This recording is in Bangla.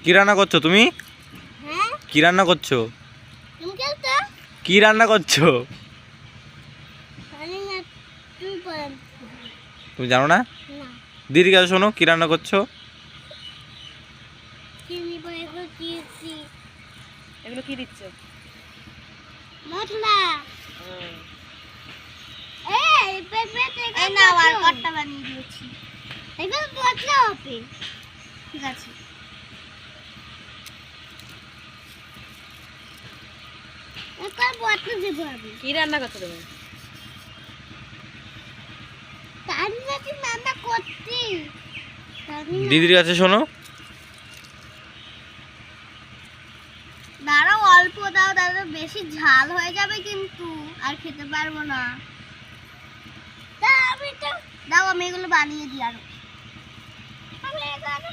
কি রান্না করছো তুমি? হ্যাঁ কি রান্না করছো? তুমি খেলছো? কি রান্না করছো? জানি না, তুমি বলো। তুমি জানো না? না দিদির কাছে শোনো, কি রান্না করছো? চিনি এগুলো দিয়েছি এগুলো কি দিচ্ছ? মশলা। এই পেঁপে থেকে এই নাও আর কট্টা বানিয়ে দিয়েছি। এগুলো মশলা হবে। ঠিক আছে। এবার মশলা দেবো আমি। কি রান্না করছো তুমি? তার নাকি রান্না করছি। দিদির কাছে শোনো। দাঁড়াও, অল্প দাও, দাদা বেশি ঝাল হয়ে যাবে কিন্তু আর খেতে পারবো না। দাও আমি এগুলো বানিয়ে দিই আরো। আমি এগুলো